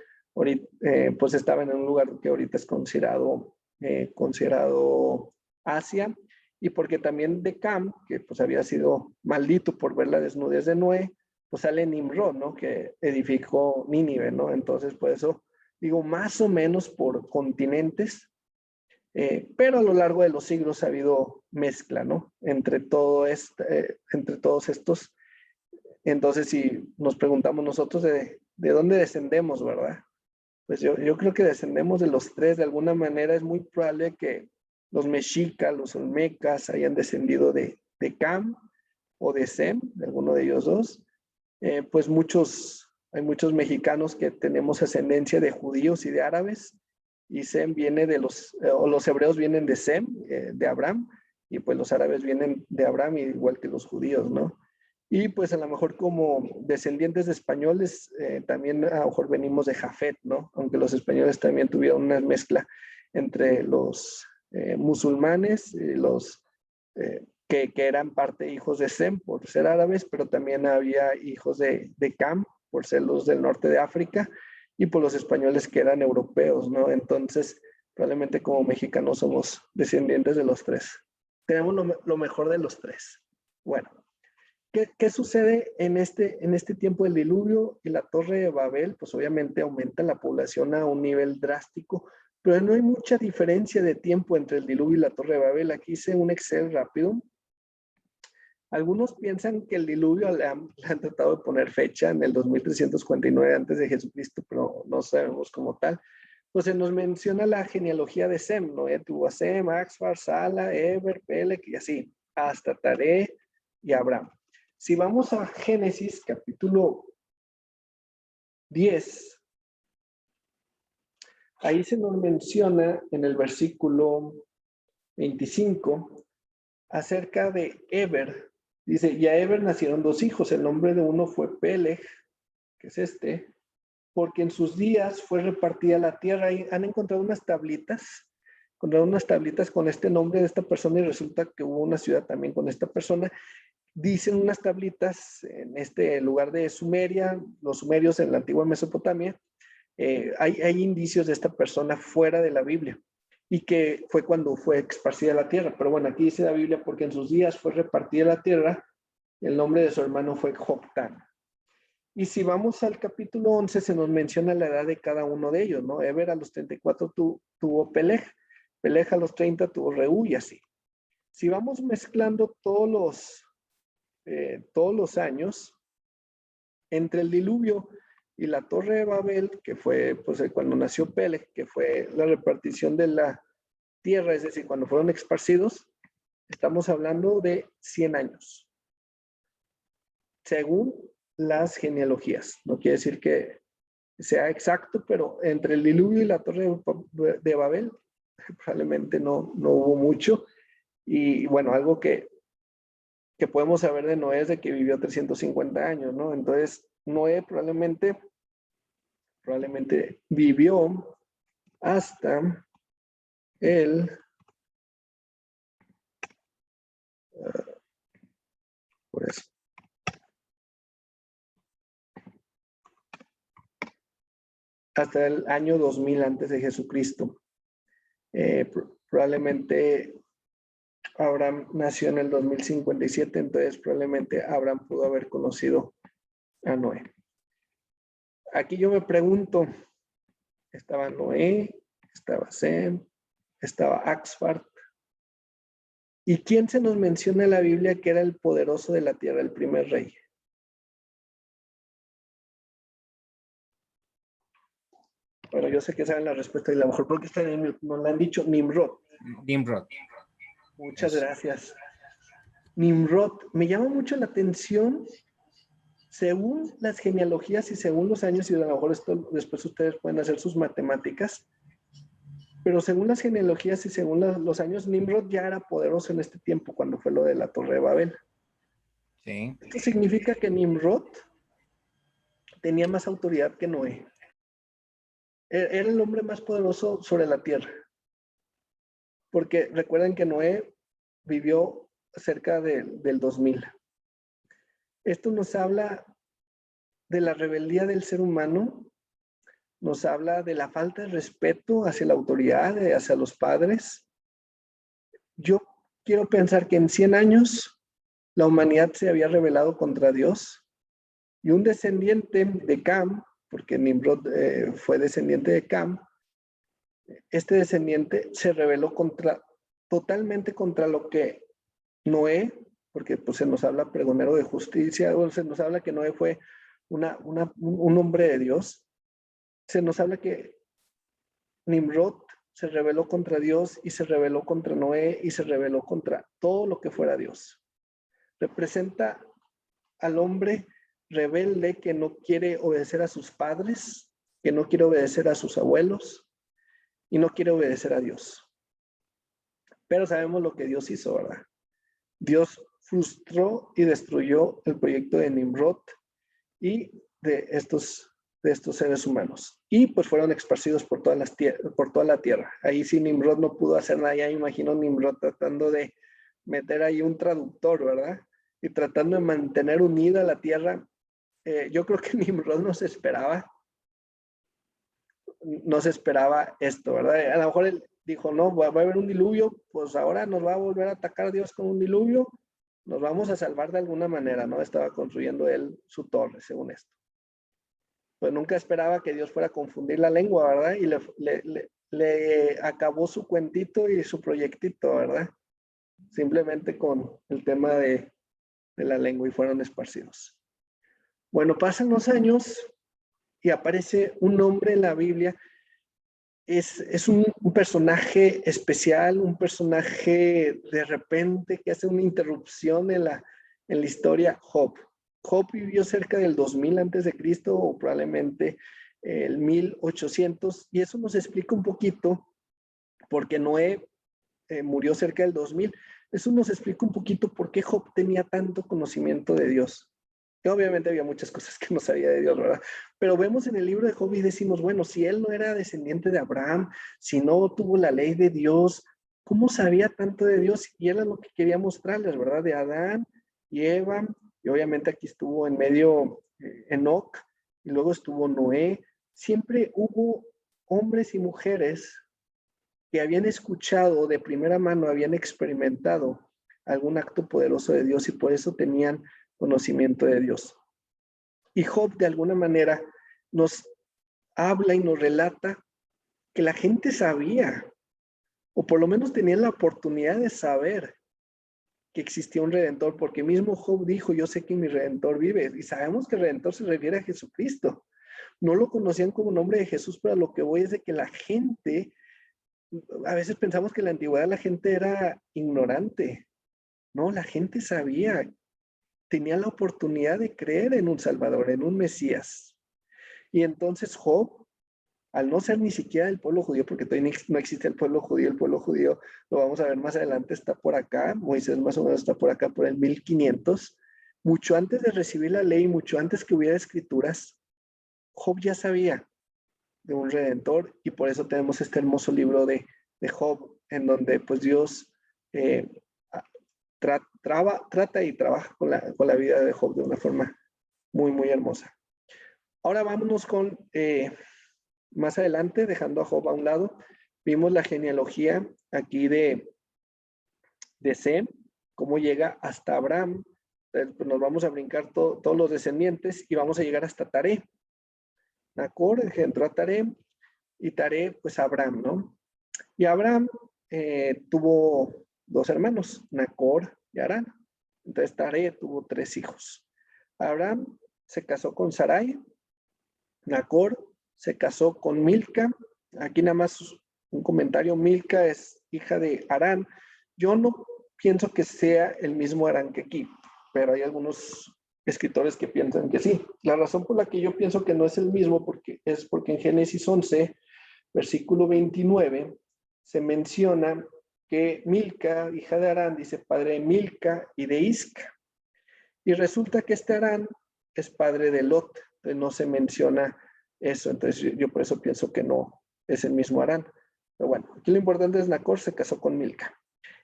pues estaban en un lugar que ahorita es considerado Asia, y porque también de Cam, que pues había sido maldito por ver la desnudez de Noé, pues sale Nimrod, ¿no? Que edificó Nínive, ¿no? Entonces, por eso digo, más o menos por continentes, pero a lo largo de los siglos ha habido mezcla, ¿no? Entre todos estos. Entonces, si nos preguntamos nosotros de dónde descendemos, ¿verdad? Pues yo creo que descendemos de los tres. De alguna manera es muy probable que los mexicas, los olmecas hayan descendido de Cam o de Sem, de alguno de ellos dos. Pues hay muchos mexicanos que tenemos ascendencia de judíos y de árabes, y Sem viene o los hebreos vienen de Sem, de Abraham, y pues los árabes vienen de Abraham, igual que los judíos, ¿no? Y pues a lo mejor como descendientes de españoles, también a lo mejor venimos de Jafet, ¿no? Aunque los españoles también tuvieron una mezcla entre los musulmanes, que eran parte hijos de Sem por ser árabes, pero también había hijos de Cam por ser los del norte de África, y por los españoles que eran europeos, ¿no? Entonces, probablemente como mexicanos somos descendientes de los tres. Tenemos lo mejor de los tres. Bueno, ¿qué sucede en este tiempo del diluvio? Y la Torre de Babel, pues obviamente aumenta la población a un nivel drástico, pero no hay mucha diferencia de tiempo entre el diluvio y la Torre de Babel. Aquí hice un Excel rápido. Algunos piensan que el diluvio le han tratado de poner fecha en el 2349 antes de Jesucristo, pero no sabemos como tal. Pues se nos menciona la genealogía de Sem, ¿no? Tuvo a Sem, Axfar, Sala, Eber, Pelec y así, hasta Taré y Abraham. Si vamos a Génesis capítulo 10, ahí se nos menciona en el versículo 25 acerca de Eber. Dice, y a Eber nacieron dos hijos. El nombre de uno fue Peleg, que es porque en sus días fue repartida la tierra. Y han encontrado unas tablitas con este nombre de esta persona, y resulta que hubo una ciudad también con esta persona. Dicen unas tablitas en este lugar de Sumeria, los sumerios en la antigua Mesopotamia. Hay indicios de esta persona fuera de la Biblia, y que fue cuando fue esparcida la tierra. Pero bueno, aquí dice la Biblia, porque en sus días fue repartida la tierra, el nombre de su hermano fue Joctán. Y si vamos al capítulo 11, se nos menciona la edad de cada uno de ellos, ¿no? Eber a los 34 tuvo Peleg, Peleg a los 30 tuvo Reú, y así. Si vamos mezclando todos los años, entre el diluvio y la Torre de Babel, que fue pues cuando nació Peleg, que fue la repartición de tierra, es decir, cuando fueron esparcidos, estamos hablando de 100 años, según las genealogías. No quiere decir que sea exacto, pero entre el diluvio y la torre de Babel, probablemente no hubo mucho. Y bueno, algo que podemos saber de Noé es de que vivió 350 años, ¿no? Entonces, Noé probablemente vivió hasta el... por eso. Hasta el año 2000 antes de Jesucristo. Probablemente Abraham nació en el 2057, entonces probablemente Abraham pudo haber conocido a Noé. Aquí yo me pregunto, estaba Noé, estaba Sem, estaba Axfart. ¿Y quién se nos menciona en la Biblia que era el poderoso de la tierra, el primer rey? Bueno, yo sé que saben la respuesta y a lo mejor porque nos la han dicho, Nimrod. Nimrod. Muchas gracias. Nimrod, me llama mucho la atención, según las genealogías y según los años, y a lo mejor esto después ustedes pueden hacer sus matemáticas, pero según las genealogías y según los años, Nimrod ya era poderoso en este tiempo, cuando fue lo de la Torre de Babel. Sí. Esto significa que Nimrod tenía más autoridad que Noé. Era el hombre más poderoso sobre la tierra. Porque recuerden que Noé vivió cerca del 2000. Esto nos habla de la rebeldía del ser humano, nos habla de la falta de respeto hacia la autoridad, hacia los padres. Yo quiero pensar que en 100 años la humanidad se había rebelado contra Dios y un descendiente de Cam, porque Nimrod fue descendiente de Cam, este descendiente se rebeló totalmente contra lo que Noé, porque pues se nos habla pregonero de justicia, o se nos habla que Noé fue un hombre de Dios, se nos habla que Nimrod se rebeló contra Dios y se rebeló contra Noé y se rebeló contra todo lo que fuera Dios. Representa al hombre rebelde que no quiere obedecer a sus padres, que no quiere obedecer a sus abuelos y no quiere obedecer a Dios. Pero sabemos lo que Dios hizo, ¿verdad? Dios frustró y destruyó el proyecto de Nimrod y de estos seres humanos. Y pues fueron esparcidos por toda la tierra. Ahí sí Nimrod no pudo hacer nada. Ya imagino Nimrod tratando de meter ahí un traductor, ¿verdad? Y tratando de mantener unida la tierra. Yo creo que Nimrod no se esperaba esto, ¿verdad? A lo mejor él dijo, no, va a haber un diluvio, pues ahora nos va a volver a atacar Dios con un diluvio, nos vamos a salvar de alguna manera, ¿no? Estaba construyendo él su torre, según esto. Pues nunca esperaba que Dios fuera a confundir la lengua, ¿verdad? Y le acabó su cuentito y su proyectito, ¿verdad? Simplemente con el tema de la lengua y fueron esparcidos. Bueno, pasan los años y aparece un hombre en la Biblia. Es un personaje especial, un personaje de repente que hace una interrupción en la historia, Job. Job vivió cerca del 2000 antes de Cristo o probablemente el 1800 y eso nos explica un poquito porque Noé murió cerca del 2000. Eso nos explica un poquito por qué Job tenía tanto conocimiento de Dios. Que obviamente había muchas cosas que no sabía de Dios, ¿verdad? Pero vemos en el libro de Job y decimos, bueno, si él no era descendiente de Abraham, si no tuvo la ley de Dios, ¿cómo sabía tanto de Dios? Y era lo que quería mostrarles, ¿verdad? De Adán y Eva, y obviamente aquí estuvo en medio Enoc, y luego estuvo Noé. Siempre hubo hombres y mujeres que habían escuchado de primera mano, habían experimentado algún acto poderoso de Dios y por eso tenían conocimiento de Dios. Y Job de alguna manera nos habla y nos relata que la gente sabía, o por lo menos tenía la oportunidad de saber que existía un Redentor, porque mismo Job dijo, yo sé que mi Redentor vive, y sabemos que el Redentor se refiere a Jesucristo. No lo conocían como nombre de Jesús, pero lo que voy es de que la gente a veces pensamos que en la antigüedad la gente era ignorante. No, la gente sabía, tenía la oportunidad de creer en un Salvador, en un Mesías. Y entonces Job, al no ser ni siquiera del pueblo judío, porque todavía no existe el pueblo judío lo vamos a ver más adelante, está por acá, Moisés más o menos está por acá, por el 1500, mucho antes de recibir la ley, mucho antes que hubiera escrituras, Job ya sabía de un redentor y por eso tenemos este hermoso libro de Job, en donde pues Dios trata y trabaja con la vida de Job de una forma muy, muy hermosa. Ahora vámonos con, más adelante, dejando a Job a un lado, vimos la genealogía aquí de Sem, cómo llega hasta Abraham. Pues nos vamos a brincar todos los descendientes y vamos a llegar hasta Taré. Nacor engendró a Taré y Taré, pues a Abraham, ¿no? Y Abraham tuvo dos hermanos, Nacor y Harán. Entonces Taré tuvo 3 hijos. Abraham se casó con Sarai, Nacor se casó con Milca. Aquí nada más un comentario, Milca es hija de Harán. Yo no pienso que sea el mismo Harán que aquí, pero hay algunos escritores que piensan que sí. La razón por la que yo pienso que no es el mismo es porque en Génesis 11, versículo 29, se menciona que Milca, hija de Harán, dice padre de Milca y de Isca. Y resulta que este Harán es padre de Lot, entonces no se menciona eso, entonces yo por eso pienso que no es el mismo Harán. Pero bueno, aquí lo importante es Nacor se casó con Milca.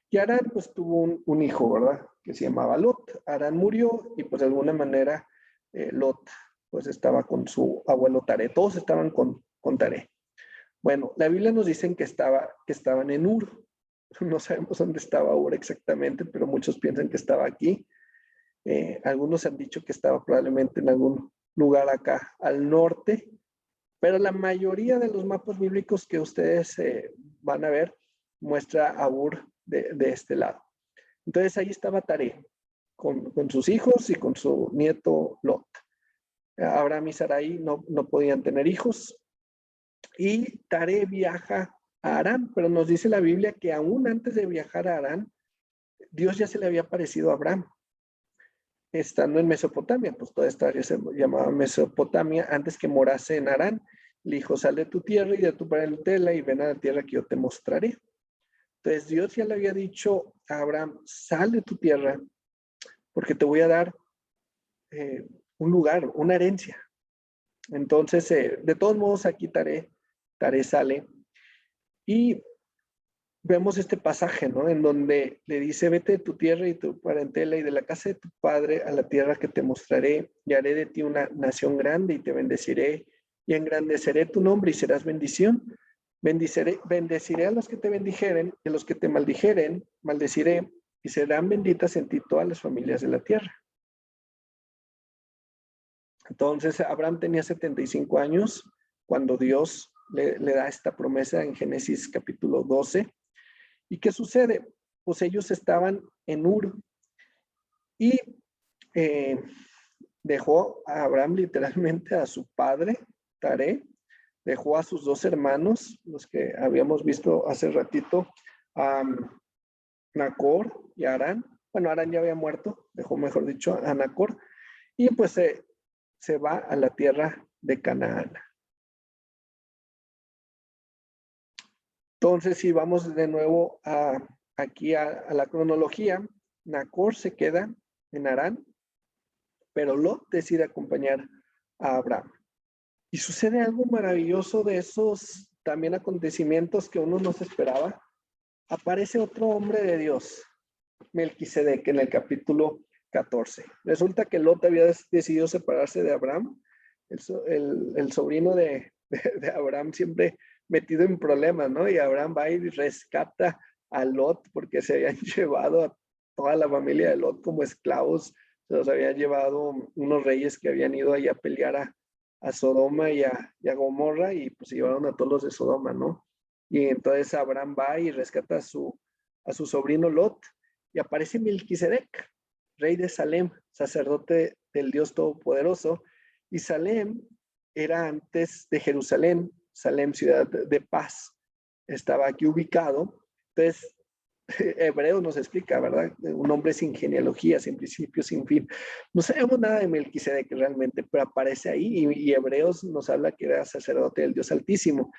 Y Harán pues tuvo un hijo, ¿verdad? Que se llamaba Lot. Harán murió y pues de alguna manera Lot pues estaba con su abuelo Taré. Todos estaban con Taré. Bueno, la Biblia nos dice que estaban en Ur. No sabemos dónde estaba Ur exactamente, pero muchos piensan que estaba aquí. Algunos han dicho que estaba probablemente en algún lugar acá al norte, pero la mayoría de los mapas bíblicos que ustedes van a ver muestra a Ur de este lado. Entonces ahí estaba Taré con sus hijos y con su nieto Lot. Abraham y Sarai no podían tener hijos y Taré viaja a Harán, pero nos dice la Biblia que aún antes de viajar a Harán, Dios ya se le había aparecido a Abraham. Estando en Mesopotamia, pues toda esta área se llamaba Mesopotamia, antes que morase en Harán, le dijo, sal de tu tierra y de tu parentela y ven a la tierra que yo te mostraré. Entonces Dios ya le había dicho a Abraham, sal de tu tierra, porque te voy a dar un lugar, una herencia. Entonces, de todos modos, aquí Taré sale y vemos este pasaje, ¿no? En donde le dice, vete de tu tierra y tu parentela y de la casa de tu padre a la tierra que te mostraré y haré de ti una nación grande y te bendeciré y engrandeceré tu nombre y serás bendición. Bendeciré a los que te bendijeren y a los que te maldijeren, maldeciré y serán benditas en ti todas las familias de la tierra. Entonces, Abraham tenía 75 años cuando Dios le da esta promesa en Génesis capítulo 12. ¿Y qué sucede? Pues ellos estaban en Ur y dejó a Abraham literalmente a su padre, Taré, dejó a sus 2 hermanos, los que habíamos visto hace ratito, Nacor y Harán. Bueno, Harán ya había muerto, dejó mejor dicho a Nacor, y pues se va a la tierra de Canaán. Entonces, si vamos de nuevo aquí a la cronología, Nacor se queda en Harán, pero Lot decide acompañar a Abraham. Y sucede algo maravilloso de esos también acontecimientos que uno no se esperaba. Aparece otro hombre de Dios, Melquisedec, en el capítulo 14. Resulta que Lot había decidido separarse de Abraham, el sobrino de Abraham siempre metido en problemas, ¿no? Y Abraham va y rescata a Lot porque se habían llevado a toda la familia de Lot como esclavos, se los habían llevado unos reyes que habían ido ahí a pelear a Sodoma y a Gomorra y pues se llevaron a todos los de Sodoma, ¿no? Y entonces Abraham va y rescata a su sobrino Lot y aparece Melquisedec, rey de Salem, sacerdote del Dios Todopoderoso, y Salem era antes de Jerusalén, Salem, ciudad de paz. estaba aquí ubicado. Entonces, Hebreos nos explica, ¿verdad? Un hombre sin genealogía, sin principio, sin fin. No sabemos nada de Melquisedec realmente, pero aparece ahí y Hebreos nos habla que era sacerdote del Dios Altísimo.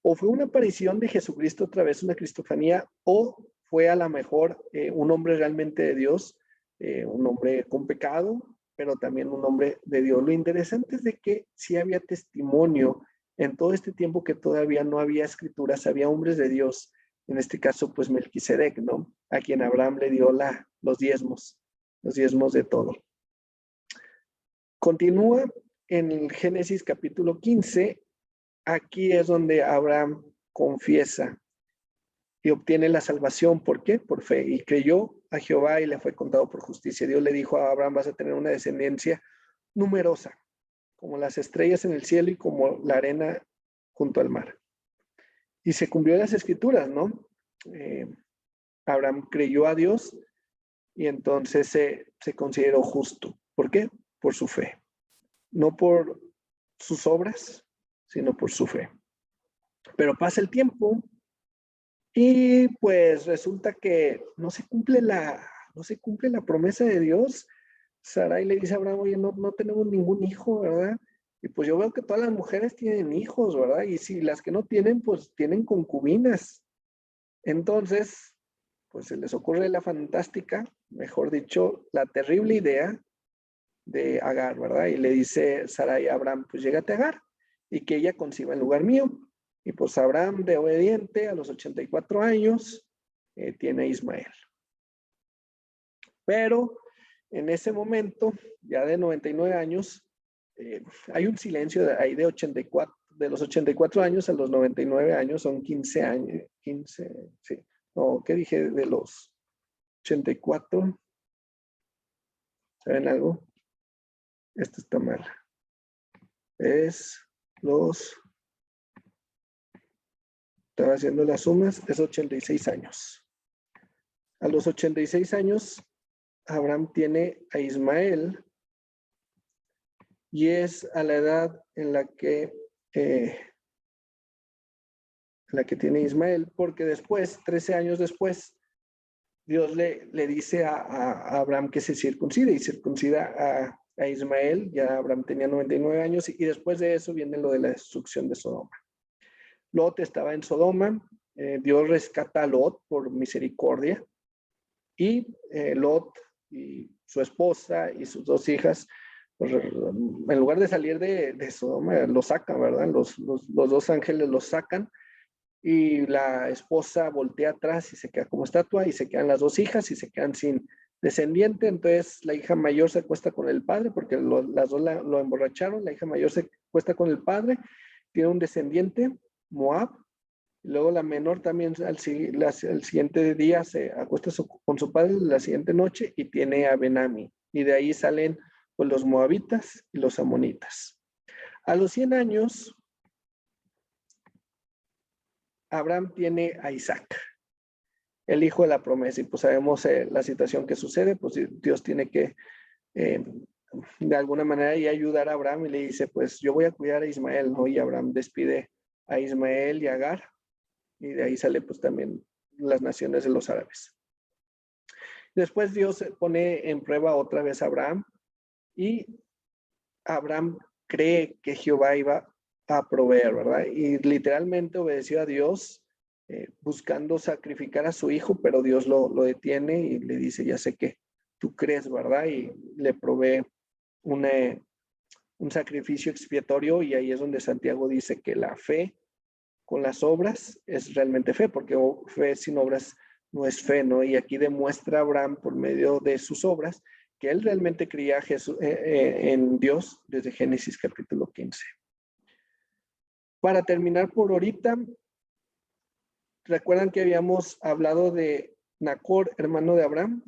O fue una aparición de Jesucristo otra vez, una cristofanía, o fue a lo mejor un hombre realmente de Dios, un hombre con pecado, pero también un hombre de Dios. Lo interesante es de que sí había testimonio en todo este tiempo que todavía no había escrituras, había hombres de Dios, en este caso pues Melquisedec, ¿no? A quien Abraham le dio los diezmos de todo. Continúa en el Génesis capítulo 15, aquí es donde Abraham confiesa y obtiene la salvación. ¿Por qué? Por fe. Y creyó a Jehová y le fue contado por justicia. Dios le dijo a Abraham, vas a tener una descendencia numerosa, como las estrellas en el cielo y como la arena junto al mar. Y se cumplió las escrituras, ¿no? Abraham creyó a Dios y entonces se consideró justo. ¿Por qué? Por su fe. No por sus obras, sino por su fe. Pero pasa el tiempo y pues resulta que no se cumple la promesa de Dios. Sarai le dice a Abraham, oye, no tenemos ningún hijo, ¿verdad? Y pues yo veo que todas las mujeres tienen hijos, ¿verdad? Y si las que no tienen, pues tienen concubinas. Entonces, pues se les ocurre la fantástica, mejor dicho, la terrible idea de Agar, ¿verdad? Y le dice Sarai a Abraham, pues llégate a Agar y que ella conciba en lugar mío. Y pues Abraham, de obediente, a los 84 años, tiene a Ismael. Pero en ese momento, ya de 99 años, hay un silencio ahí de 84, de los 84 años a los 99 años, son 15 años, 15, sí. No, ¿qué dije? De los 84. ¿Saben algo? Esto está mal. Estaba haciendo las sumas, es 86 años. A los 86 años, Abraham tiene a Ismael y es a la edad en la que tiene Ismael, porque después, 13 años después, Dios le dice a Abraham que se circuncide y circuncida a Ismael. Ya Abraham tenía 99 años y después de eso viene lo de la destrucción de Sodoma. Lot estaba en Sodoma, Dios rescata a Lot por misericordia y Lot y su esposa y sus dos hijas, pues, en lugar de salir de Sodoma, lo sacan, ¿verdad? Los dos ángeles los sacan y la esposa voltea atrás y se queda como estatua y se quedan las dos hijas y se quedan sin descendiente. Entonces la hija mayor se acuesta con el padre porque las dos lo emborracharon. La hija mayor se acuesta con el padre, tiene un descendiente, Moab. Y luego la menor también al siguiente día se acuesta con su padre la siguiente noche y tiene a Benami. Y de ahí salen pues, los moabitas y los amonitas. A los 100 años, Abraham tiene a Isaac, el hijo de la promesa, y pues sabemos la situación que sucede, pues Dios tiene que de alguna manera y ayudar a Abraham y le dice, pues yo voy a cuidar a Ismael, ¿no? Y Abraham despide a Ismael y a Agar, y de ahí sale pues también las naciones de los árabes. Después Dios pone en prueba otra vez a Abraham y Abraham cree que Jehová iba a proveer, ¿verdad? Y literalmente obedeció a Dios buscando sacrificar a su hijo, pero Dios lo detiene y le dice, ya sé que tú crees, ¿verdad? Y le provee un sacrificio expiatorio y ahí es donde Santiago dice que la fe con las obras es realmente fe, porque fe sin obras no es fe, ¿no? Y aquí demuestra Abraham por medio de sus obras que él realmente creía en Dios desde Génesis capítulo 15. Para terminar por ahorita, ¿recuerdan que habíamos hablado de Nacor, hermano de Abraham?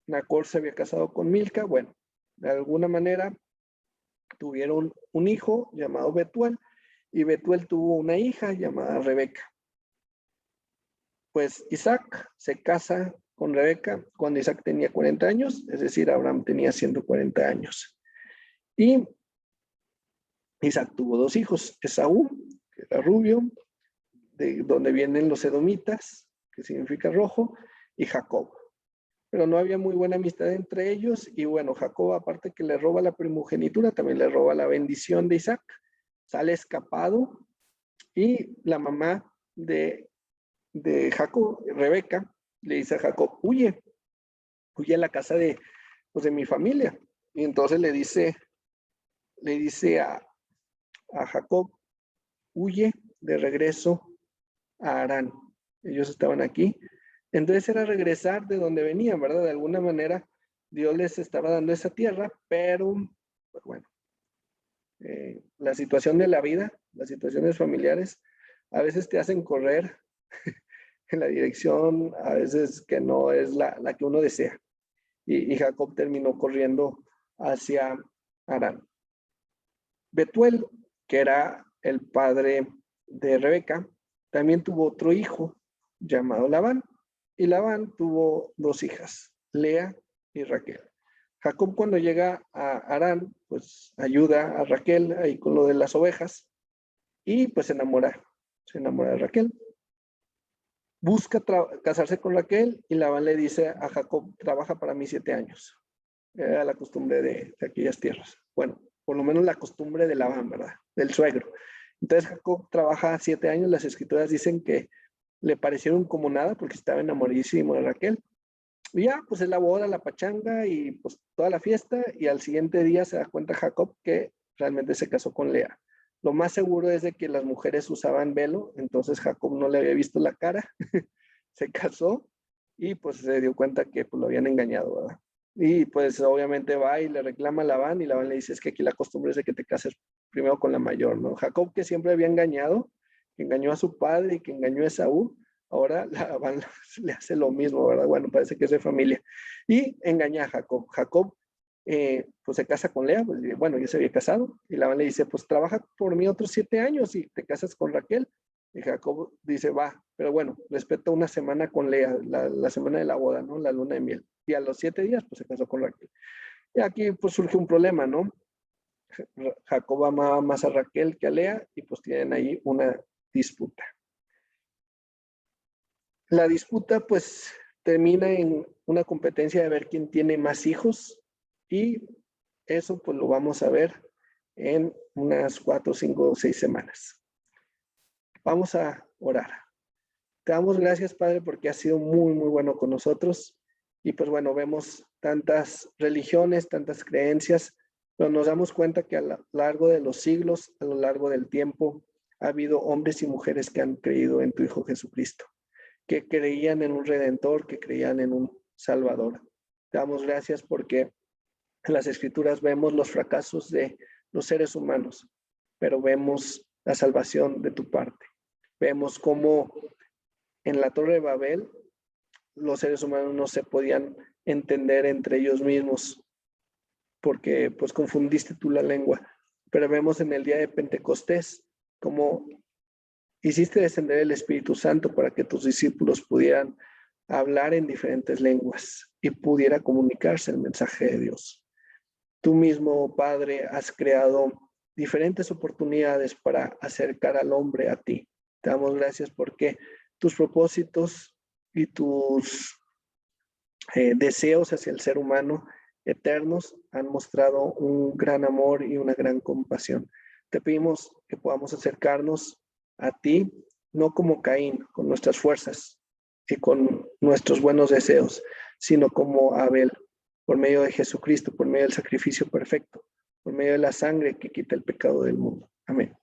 Nacor se había casado con Milca. Bueno, de alguna manera tuvieron un hijo llamado Betuel y Betuel tuvo una hija llamada Rebeca. Pues Isaac se casa con Rebeca cuando Isaac tenía 40 años, es decir, Abraham tenía 140 años. Y Isaac tuvo dos hijos, Esaú, que era rubio, de donde vienen los edomitas, que significa rojo, y Jacob. Pero no había muy buena amistad entre ellos, y bueno, Jacob, aparte que le roba la primogenitura, también le roba la bendición de Isaac, sale escapado, y la mamá de Jacob, Rebeca, le dice a Jacob, huye a la casa de mi familia. Y entonces le dice a Jacob, huye de regreso a Harán. Ellos estaban aquí. Entonces era regresar de donde venían, ¿verdad? De alguna manera Dios les estaba dando esa tierra, pero pues bueno, la situación de la vida, las situaciones familiares, a veces te hacen correr en la dirección, a veces que no es la que uno desea. Y Jacob terminó corriendo hacia Harán. Betuel, que era el padre de Rebeca, también tuvo otro hijo llamado Labán. Y Labán tuvo 2 hijas, Lea y Raquel. Jacob, cuando llega a Harán, pues ayuda a Raquel ahí con lo de las ovejas y pues se enamora de Raquel. Busca casarse con Raquel y Labán le dice a Jacob, trabaja para mí 7 años. Era la costumbre de aquellas tierras. Bueno, por lo menos la costumbre de Labán, ¿verdad? Del suegro. Entonces Jacob trabaja 7 años. Las escrituras dicen que le parecieron como nada porque estaba enamoradísimo de Raquel. Y ya, pues es la boda, la pachanga y pues toda la fiesta. Y al siguiente día se da cuenta Jacob que realmente se casó con Lea. Lo más seguro es de que las mujeres usaban velo, entonces Jacob no le había visto la cara, se casó y pues se dio cuenta que pues, lo habían engañado, ¿verdad? Y pues obviamente va y le reclama a Labán y Labán le dice, es que aquí la costumbre es de que te cases primero con la mayor, ¿no? Jacob, que siempre había engañado, que engañó a su padre y que engañó a Esaú, ahora Labán le hace lo mismo, ¿verdad? Bueno, parece que es de familia. Y engaña a Jacob. Jacob pues se casa con Lea, pues, bueno, ya se había casado, y Labán le dice, pues trabaja por mí otros 7 años y te casas con Raquel. Y Jacob dice, va, pero bueno, respeto una semana con Lea, la semana de la boda, ¿no? La luna de miel. Y a los 7 días, pues se casó con Raquel. Y aquí pues surge un problema, ¿no? Jacob amaba más a Raquel que a Lea y pues tienen ahí una disputa. La disputa pues termina en una competencia de ver quién tiene más hijos y eso pues lo vamos a ver en unas 4, 5 o 6 semanas. Vamos a orar. Te damos gracias, Padre, porque has sido muy, muy bueno con nosotros. Y pues bueno, vemos tantas religiones, tantas creencias, pero nos damos cuenta que a lo largo de los siglos, a lo largo del tiempo, ha habido hombres y mujeres que han creído en tu Hijo Jesucristo, que creían en un Redentor, que creían en un Salvador. Te damos gracias porque en las Escrituras vemos los fracasos de los seres humanos, pero vemos la salvación de tu parte. Vemos cómo en la Torre de Babel los seres humanos no se podían entender entre ellos mismos porque pues confundiste tú la lengua. Pero vemos en el día de Pentecostés cómo hiciste descender el Espíritu Santo para que tus discípulos pudieran hablar en diferentes lenguas y pudiera comunicarse el mensaje de Dios. Tú mismo, Padre, has creado diferentes oportunidades para acercar al hombre a ti. Te damos gracias porque tus propósitos y tus deseos hacia el ser humano eternos han mostrado un gran amor y una gran compasión. Te pedimos que podamos acercarnos a ti, no como Caín, con nuestras fuerzas y con nuestros buenos deseos, sino como Abel, por medio de Jesucristo, por medio del sacrificio perfecto, por medio de la sangre que quita el pecado del mundo. Amén.